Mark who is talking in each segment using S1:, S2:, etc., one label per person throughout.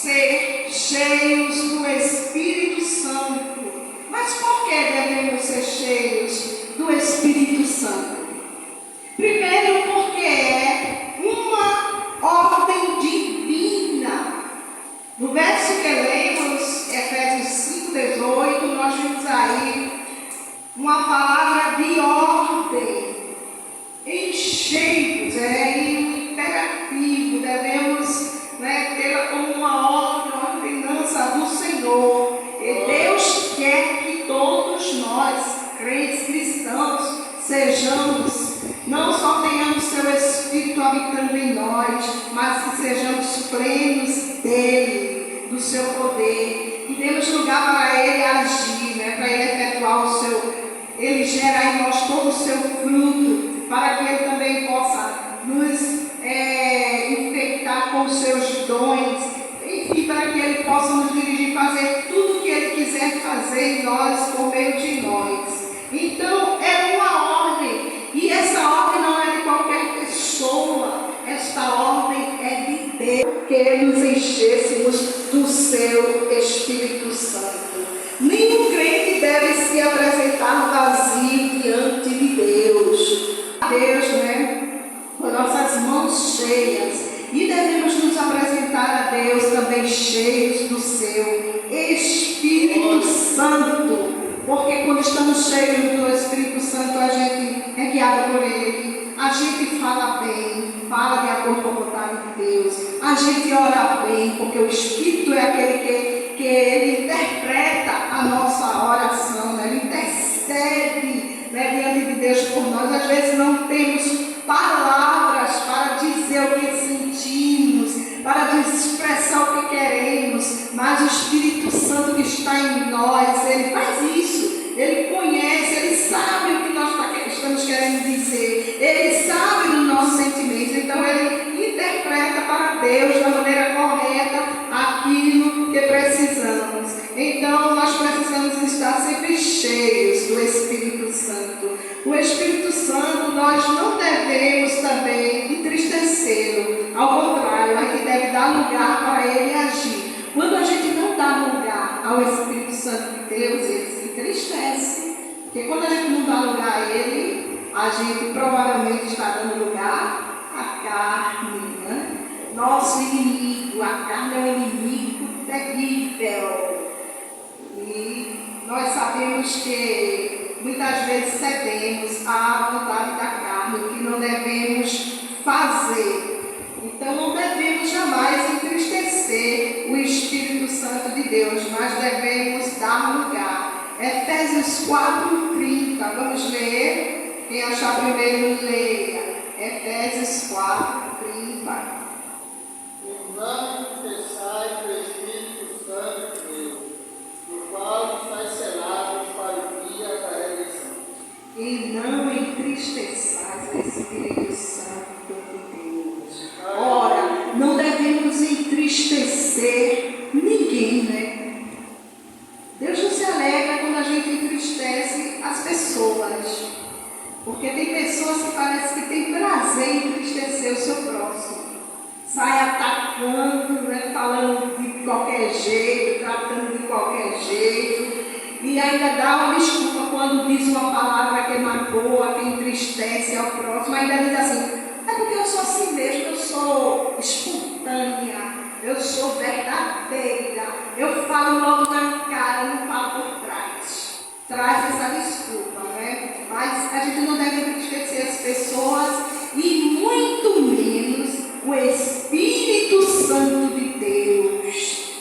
S1: ser cheios do Espírito Santo. Mas por que devemos ser cheios do Espírito Santo? Primeiro, porque é uma ordem divina. No verso que lemos, Efésios 5:18, nós vimos aí uma palavra de ordem. Encheios, um imperativo, devemos tê-la como uma ordem, uma ordenança do Senhor. E Deus quer que todos nós, crentes cristãos, sejamos, não só tenhamos seu Espírito habitando em nós, mas que sejamos plenos dele, do seu poder, e demos lugar para ele agir, para ele efetuar o seu, ele gera em nós todo o seu fruto, para que ele também possa nos infectar com os seus dons, enfim, para que ele possa nos dirigir, fazer tudo o que ele quiser fazer em nós, por meio de nós. Então, é uma ordem, e essa ordem não é de qualquer pessoa, esta ordem é de Deus, que nos enchêssemos do seu Espírito Santo. Nenhum crente deve se apresentar vazio diante de Deus. Deus, com nossas mãos cheias, e devemos nos apresentar a Deus também cheios do seu Espírito Santo, porque quando estamos cheios do Espírito Santo, a gente é guiado por ele, a gente fala bem, fala de acordo com a vontade de Deus, a gente ora bem, porque o Espírito é aquele que ele interpreta a nossa oração, ele intercede diante de Deus por nós. Às vezes não temos palavras para dizer o que sentimos, para expressar o que queremos, mas o Espírito Santo que está em nós, ele faz isso, ele conhece, ele sabe o que nós estamos querendo dizer, ele sabe dos nossos sentimentos, então ele interpreta para Deus da maneira correta aquilo que precisamos. Então nós precisamos estar sempre cheios do Espírito Santo. O Espírito Santo, nós não devemos também entristecê-lo, ao contrário, a gente deve dar lugar para ele agir. Quando a gente não dá lugar ao Espírito Santo de Deus, ele se entristece, porque quando a gente não dá lugar a ele, a gente provavelmente está dando lugar à carne, Nosso inimigo, a carne é um inimigo terrível. E nós sabemos que muitas vezes cedemos à vontade da carne, o que não devemos fazer. Então não devemos jamais entristecer o Espírito Santo de Deus, mas devemos dar lugar. Efésios 4:30, vamos ler? Quem achar primeiro, leia. Efésios 4:30.
S2: Não entristeçais o Espírito Santo de Deus, o qual está selado para o dia da redenção.
S1: E não entristeçais o Espírito Santo de Deus. Ora, não devemos entristecer ninguém, Deus não se alegra quando a gente entristece as pessoas, porque tem pessoas que parece que tem prazer em entristecer o seu próximo. Sai atacando, falando de qualquer jeito, tratando de qualquer jeito, e ainda dá uma desculpa quando diz uma palavra que magoa, que entristece ao próximo, ainda diz assim: é porque eu sou assim mesmo, eu sou espontânea, eu sou verdadeira, eu falo logo na cara, não falo por trás. Traz essa desculpa, Mas a gente não deve entristecer as pessoas, e muito menos o Espírito Santo de Deus.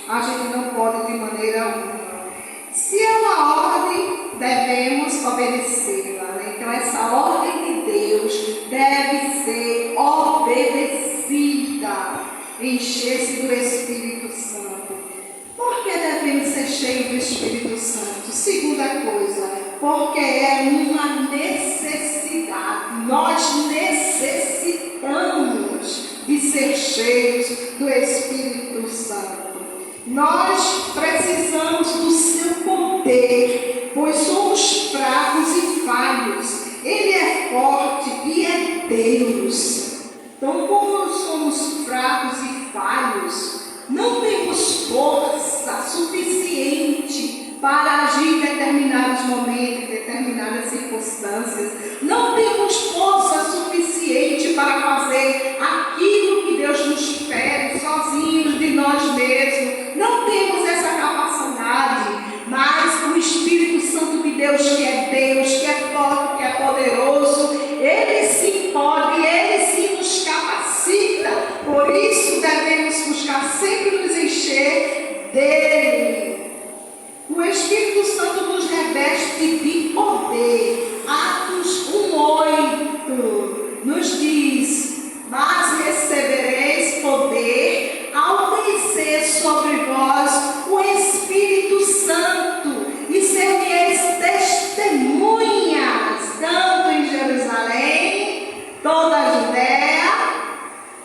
S1: A gente não pode de maneira alguma. Se é uma ordem, devemos obedecê-la, Então essa ordem de Deus deve ser obedecida. Encher-se do Espírito Santo. Por que devemos ser cheios do Espírito Santo? Segunda coisa, porque é uma necessidade. Nós necessitamos de ser cheios do Espírito Santo. Nós precisamos do seu poder, pois somos fracos e falhos. Ele é forte e é Deus. Então, como somos fracos e falhos, não temos força suficiente para agir em determinados momentos, em determinadas circunstâncias. Não temos força suficiente para fazer aquilo que Deus nos pede sozinhos de nós mesmos. Não temos essa capacidade, mas o Espírito Santo de Deus, que é forte, que é poderoso, Ele sim pode, Ele sim nos capacita. Por isso devemos buscar sempre nos encher dele. O Espírito Santo nos reveste de poder. Atos 1:8 nos diz: mas recebereis poder ao descer sobre vós o Espírito Santo, e sereis testemunhas, tanto em Jerusalém, toda a Judéia,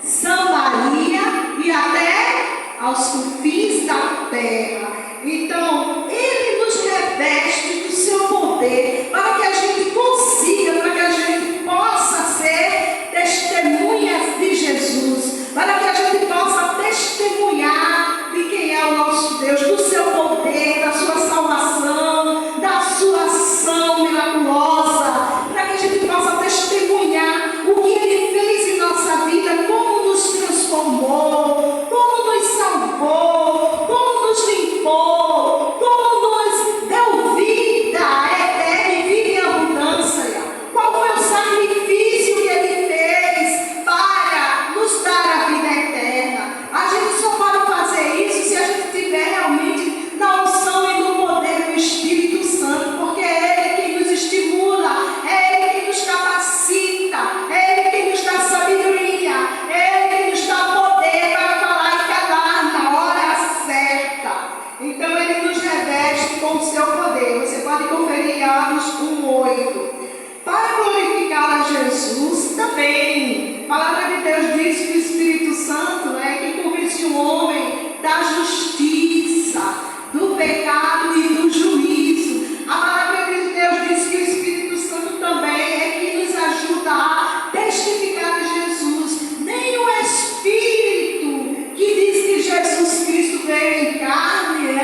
S1: Samaria e até aos confins da terra. Então, Ele nos reveste do seu poder para que a gente consiga, para que a gente possa ser testemunhas de Jesus, para que a gente possa testemunhar de quem é o nosso Deus, do seu poder, da sua salvação, da sua ação miraculosa, para que a gente possa testemunhar o que Ele fez em nossa vida, como nos transformou, como nos salvou, como nos limpou, como nos deu vida eterna e vida em abundância. Qual foi o sacrifício que Ele fez para nos dar a vida eterna? A gente só pode fazer isso se a gente tiver realmente na unção e no poder do Espírito Santo, porque é Ele quem nos estimula, é Ele quem nos capacita, é Ele quem nos dá sabedoria, é Ele quem nos dá poder para falar e calar na hora certa. Então Ele nos reveste com o seu poder. Você pode conferir Atos 1:8. Para glorificar a Jesus também. A palavra de Deus diz que o Espírito Santo é quem convence o homem da justiça, do pecado e do juízo. A palavra de Deus diz que o Espírito Santo também é quem nos ajuda a testificar de Jesus. Nem o Espírito que diz que Jesus Cristo veio em carne,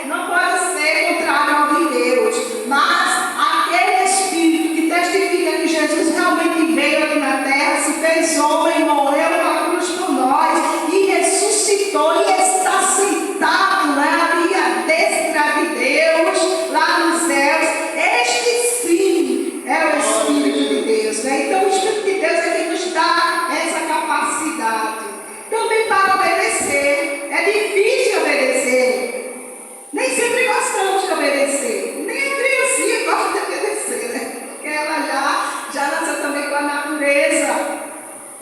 S1: não pode ser contrário ao de Deus. Mas aquele Espírito que testifica que Jesus realmente veio aqui na terra, se fez homem, morreu na cruz por nós e ressuscitou e está sentado ali à destra de Deus, lá nos céus. Este sim é o Espírito de Deus. Então o Espírito de Deus é quem nos dá essa capacidade. Também para obedecer. É difícil obedecer. Nem sempre gostamos de obedecer. Nem a criancinha gosta de obedecer, porque ela já nasceu também com a natureza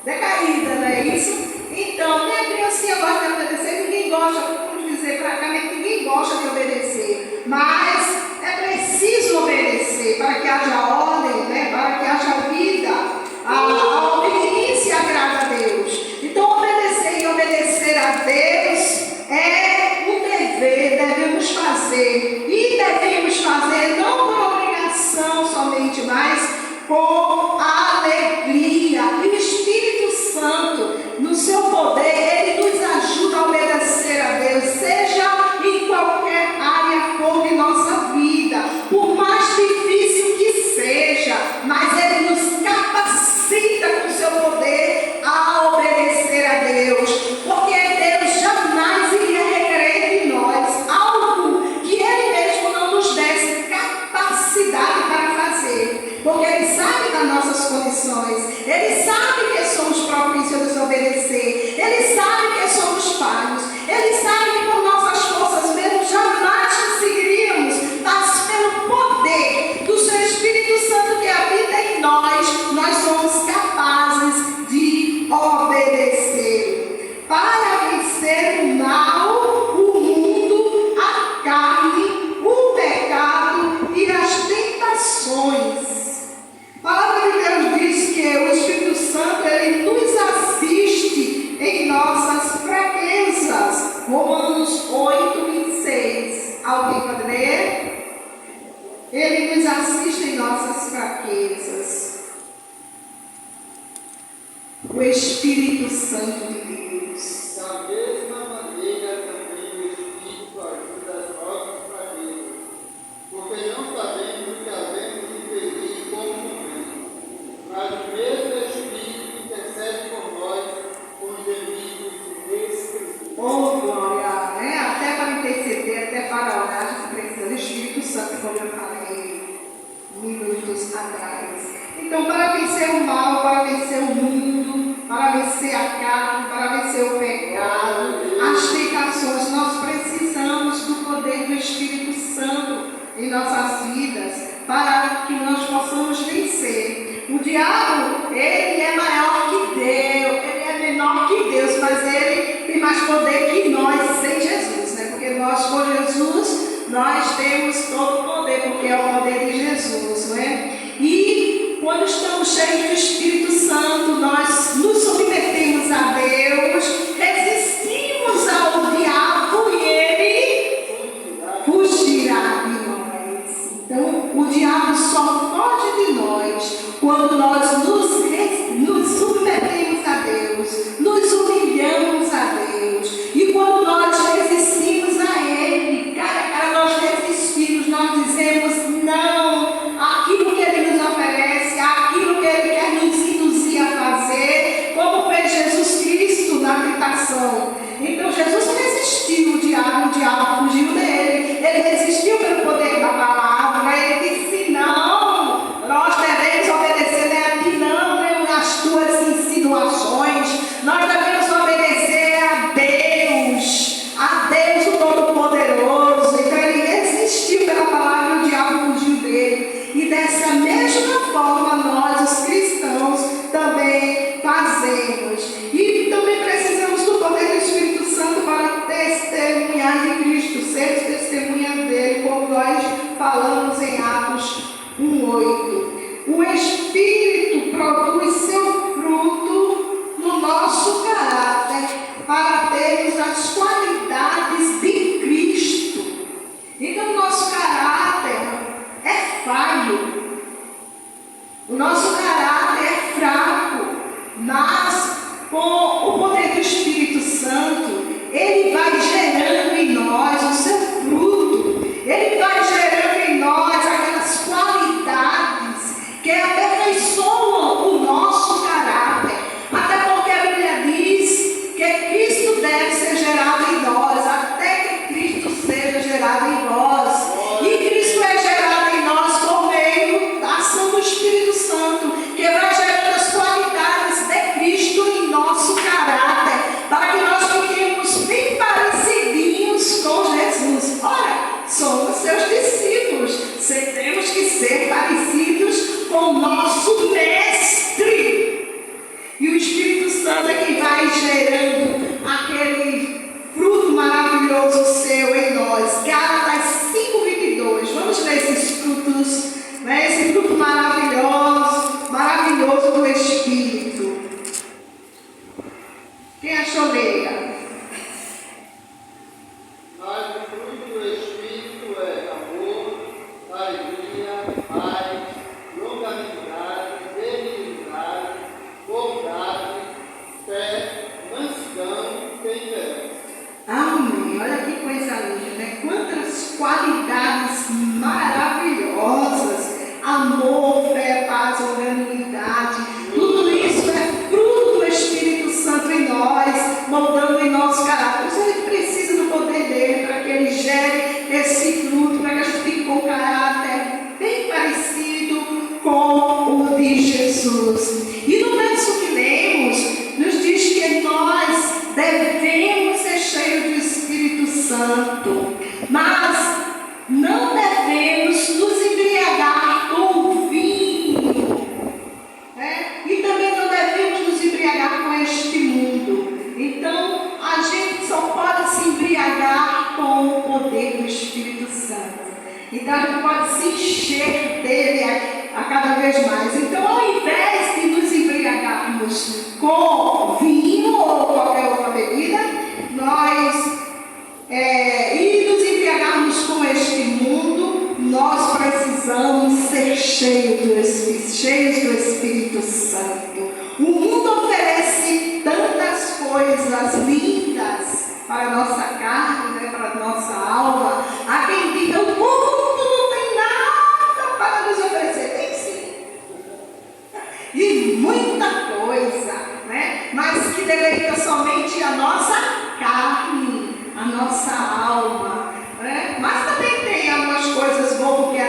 S1: decaída, não é isso? Então, nem a criancinha gosta de obedecer, ninguém gosta, vamos dizer praticamente, ninguém gosta de obedecer. Mas é preciso obedecer para que haja ordem, para que haja vida. A obediência agrada a Deus. Então, obedecer e obedecer a Deus é um dever, devemos fazer. E devemos fazer não por obrigação somente, mas com alegria. E o Espírito Santo, no seu poder, Ele nos ajuda a obedecer a Deus, seja em qualquer área for de nossa vida, por mais difícil que seja, mas Ele nos capacita com o seu poder a obedecer a Deus, porque Deus jamais iria requerer de nós algo que Ele mesmo não nos desse capacidade para fazer, porque Ele sabe das nossas condições, Ele sabe que somos propícios a nos obedecer, Ele sabe que somos falhos, Ele sabe que por nossas forças mesmo jamais conseguiríamos, mas pelo poder do seu Espírito Santo que habita em nós somos capazes de obedecer. Para vencer o mal, o mundo, a carne, o pecado e as tentações. A palavra de Deus diz que o Espírito Santo, Ele nos assiste em nossas fraquezas. Romanos 8:26. Alguém pode ler? Ele nos assiste em nossas fraquezas. O Espírito Santo de Deus.
S2: Da mesma maneira também o Espírito
S1: como eu falei minutos atrás. Então, para vencer o mal, para vencer o mundo, para vencer a carne, para vencer o pecado, as tentações, nós precisamos do poder do Espírito Santo em nossas vidas, para que nós possamos vencer. O diabo, ele é maior que Deus, ele é menor que Deus, mas ele tem mais poder que nós sem Jesus, né? Porque nós, com Jesus, nós temos todo o poder, porque é o poder de Jesus, não é? E quando estamos cheios do Espírito Santo, nós nos submetemos a Deus, resistimos ao diabo e ele fugirá de nós. Então, o diabo só foge de nós quando nós nos submetemos a Deus, nos humilhamos a Deus. E quando nós resistimos a Ele, cara a cara nós resistimos, nós dizemos não àquilo que Ele nos oferece, àquilo que Ele quer nos induzir a fazer, como fez Jesus Cristo na tentação. Então Jesus resistiu o diabo fugiu dele, ele resistiu pelo poder da palavra, ele disse não, nós devemos obedecer, né? A ti não, né? As tuas insinuações, nós devemos obedecer a Deus o Todo-Poderoso. Então ele resistiu pela palavra e o diabo fugiu dele. E dessa mesma forma nós, os cristãos, também fazemos. E também precisamos do poder do Espírito Santo para testemunhar de Cristo, ser testemunha dele, como nós falamos em Atos 1:8. O Espírito produz seu fruto no nosso caráter para termos as qualidades de Cristo. Então, o nosso caráter é falho, o nosso caráter é fraco, mas com o poder do Espírito Santo, ele vai gerando em nós o seu fruto, ele vai gerando em nós aquelas qualidades que aperfeiçoam o nosso caráter. Até porque a Bíblia diz que Cristo deve ser gerado em nós, até que Cristo seja gerado em nós. E Cristo é gerado em nós por meio da ação do Espírito Santo, que vai gerando as qualidades de Cristo em nosso caráter, para que nós fiquemos bem parecidinhos com Jesus. Ora, somos seus discípulos, temos que ser parecidos com o nosso Mestre. E o Espírito Santo é quem vai gerando aquele fruto maravilhoso seu em nós. Gálatas 5:22. Vamos ler esses frutos, né? Esse fruto maravilhoso do Espírito. Quem achou, leia.
S2: Mas o fruto do Espírito é amor, alegria, paz, longanimidade, benignidade, bondade, fé, mansidão e temperança.
S1: Amém. Olha que coisa linda, né? Quantas qualidades maravilhosas. Amor, fé, paz, longanimidade. Tudo isso é fruto do Espírito Santo em nós, moldando em nosso caráter. Por isso a gente precisa do poder dele para que ele gere esse fruto, para que a gente fique com um caráter bem parecido com o de Jesus. E no verso que lemos, nos diz que nós devemos ser cheios do Espírito Santo, mas não devemos nos embriagar com vinho, né? E também não devemos nos embriagar com este mundo. Então, a gente só pode se embriagar com o poder do Espírito Santo. Então, a gente pode se encher dele a cada vez mais. Então, ao invés de nos embriagarmos com vinho ou qualquer outra bebida, e nos embriagarmos com este mundo, nós precisamos ser cheios do Espírito Santo. O mundo oferece tantas coisas lindas para a nossa carne, né, para a nossa alma. Há quem diga: o mundo não tem nada para nos oferecer. Tem sim. E muita coisa, né? Mas que deleita somente a nossa carne, a nossa alma, né? Mas também tem algumas coisas boas, porque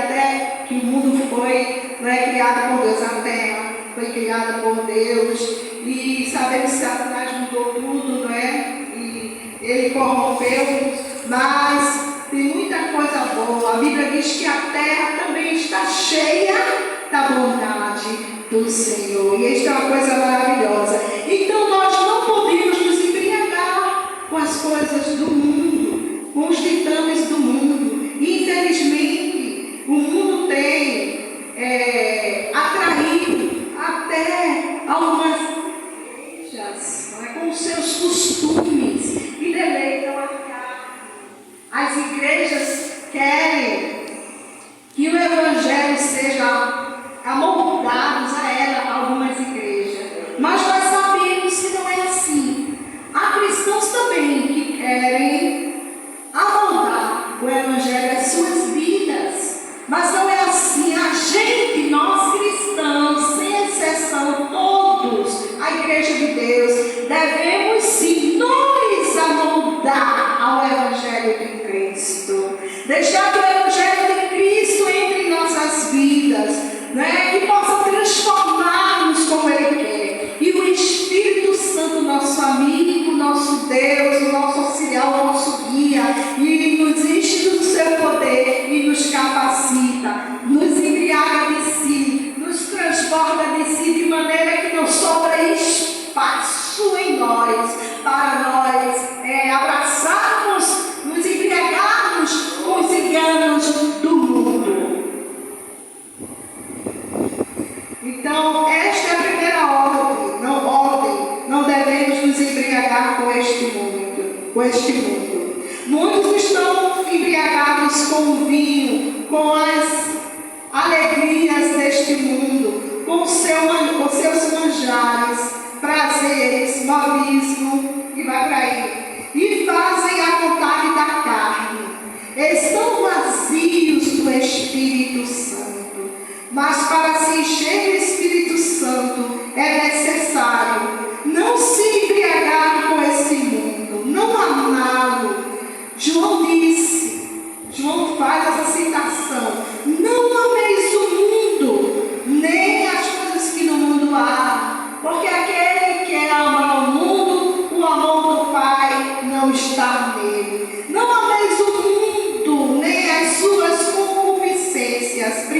S1: criada por Deus, a terra foi criada por Deus, e sabemos que Satanás mudou tudo, não é? E ele corrompeu, mas tem muita coisa boa. A Bíblia diz que a terra também está cheia da bondade do Senhor, e esta é uma coisa maravilhosa. Então nós não podemos nos embriagar com as coisas do mundo, com os ditames do mundo. Infelizmente, o mundo tem atraído até algumas igrejas, não é, com os seus costumes, e deleitam a carne. As igrejas querem que o Evangelho seja amoldados a ela, algumas igrejas. Mas nós sabemos que não é assim. Há cristãos também que querem amoldar o Evangelho às suas vidas. Mas não é assim. A gente, nós cristãos, sem exceção, todos, a igreja de Deus, devemos sim nos amoldar ao Evangelho de Cristo. Deixar que o Evangelho de Cristo entre em nossas vidas, né? Que possa transformar-nos como Ele quer. E o Espírito Santo, nosso amigo, nosso Deus, o nosso auxiliar, o nosso guia, e nos enche do seu poder e nos capacita, nos embriaga de si, nos transborda de si, de maneira que não sobra espaço em nós, para nós abraçarmos, nos embriagarmos com os enganos do mundo. Então, esta é a primeira ordem. Não devemos nos embriagar com este mundo. Muitos estão embriagados com o vinho, com as alegrias deste mundo, com seus manjares, prazeres, modismo, e vai para aí. E fazem a vontade da carne. Estão vazios do Espírito Santo. Mas para se encher do Espírito Santo é necessário não se embriagar com esse mundo, não amá-lo. João faz essa citação: não ameis o mundo, nem as coisas que no mundo há, porque aquele que ama o mundo, o amor do Pai não está nele. Não ameis o mundo, nem as suas concupiscências. 1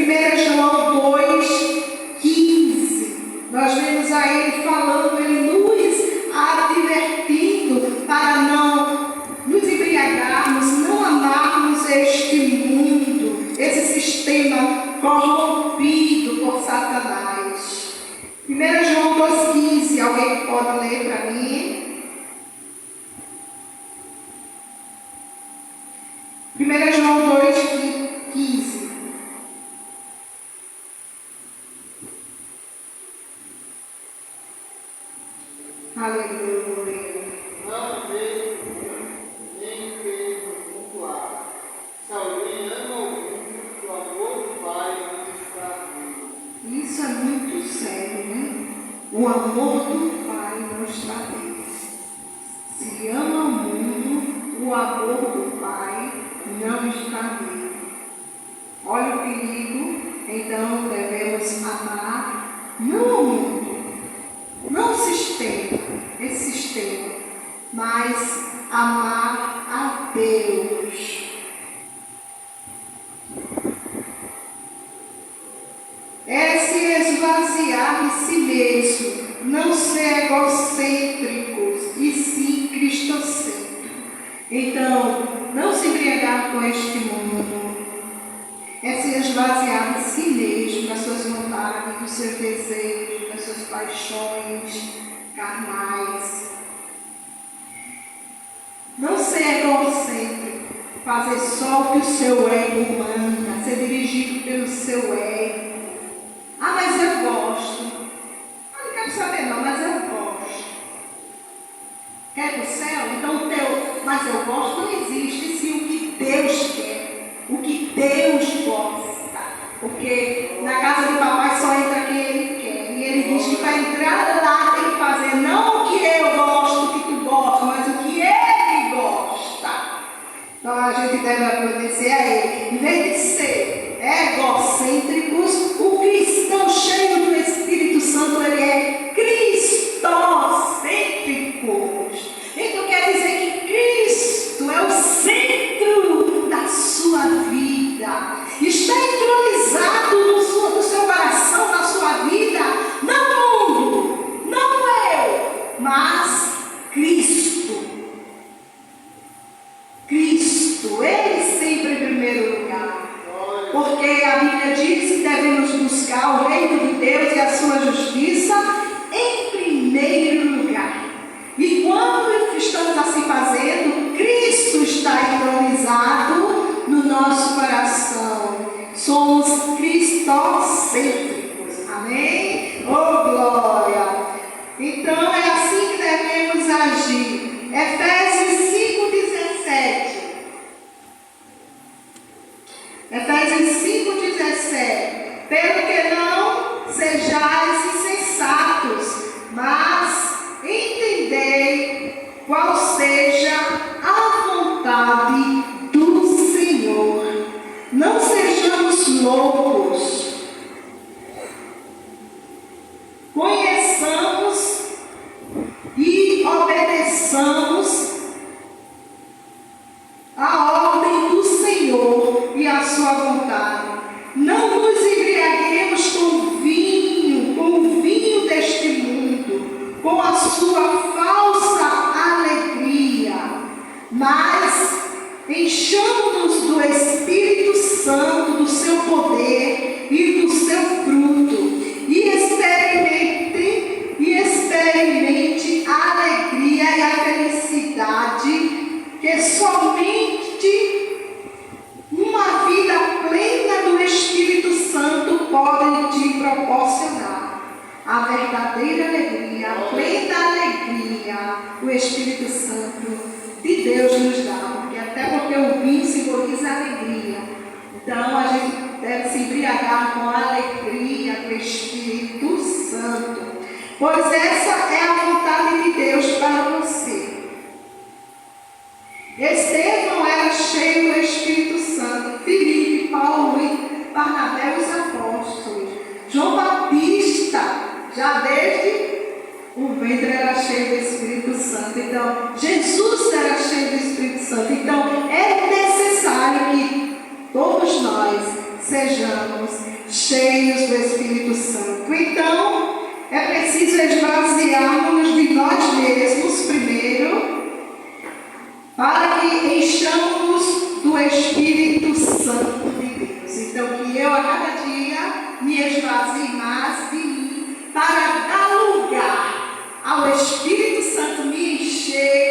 S1: João 2,15. Nós vemos a ele falando, ele nos advertindo para não nos embriagarmos, não amarmos este mundo, esse sistema corrompido por Satanás. 1 João 2,15. Alguém pode ler para mim? 1 João 2,15. Aleluia.
S2: Não vejo nem vejo muito ar. Se alguém ama o mundo, o amor do Pai não está nele.
S1: Isso é muito sério, né? O amor do Pai não está nele. Se ama o mundo, o amor do Pai não está nele. Olha o perigo. Então devemos amar não o mundo, não o sistema, esse sistema, mas amar a Deus. É se esvaziar de si mesmo, não ser egocêntricos e sim cristocêntricos. Então, não se embriagar com este mundo é se esvaziar de si mesmo, das suas vontades, dos seus desejos, das suas paixões carnais. Não ser egocêntrico, fazer só o que o seu ego manda, ser dirigido pelo seu ego. Ah, mas eu gosto. Ah, não quero saber não, mas eu gosto. Quer ir para o céu? Então o teu, mas eu gosto não existe, sim o que Deus quer, o que Deus gosta. Porque na casa de papai só entra quem ele quer. E ele diz que para entrar lá tem que fazer não o que eu gosto, o que tu gosta, mas o que ele gosta. Então a gente deve obedecer a ele. Em vez de ser egocêntricos, o cristão cheio do Espírito Santo, ele é cristocêntrico. Então quer dizer que Cristo é o centro da sua vida. Está entronizado no seu coração, na sua vida, não o mundo, não eu, mas Cristo. Cristo, Ele sempre em primeiro lugar. Porque a Bíblia diz que devemos buscar o reino de Deus e a sua justiça em primeiro lugar. E quando estamos assim fazendo, Cristo está entronizado no nosso coração. Somos cristocêntricos. Amém? Oh, glória! Então é assim que devemos agir. Efésios 5,17. Efésios 5,17. Pelo que não sejais insensatos, mas entendei qual seja a vontade do Senhor. Não sejamos loucos. Conheçamos e obedeçamos a ordem do Senhor e a sua vontade. Não nos embriaguemos com o vinho deste mundo, com a sua falsa alegria, mas enchamos-nos do Espírito Santo, do seu poder e do seu fruto, e experimente a alegria e a felicidade que somente uma vida plena do Espírito Santo pode te proporcionar. A verdadeira alegria, a plena alegria, o Espírito Santo de Deus nos dá. Até porque o vinho simboliza alegria. Então a gente deve se embriagar com a alegria do Espírito Santo. Pois essa é a vontade de Deus para você. Estevão era cheio do Espírito Santo. Filipe, Paulo e Barnabé, os apóstolos. João Batista, já desde o ventre era cheio do Espírito Santo. Então, Jesus era cheio do Espírito Santo. Então, é necessário que todos nós sejamos cheios do Espírito Santo. Então, é preciso esvaziarmos de nós mesmos primeiro, para que enchamos do Espírito Santo de Deus. Então, que eu a cada dia me esvazie mais de mim, para dar lugar ao Espírito Santo me encher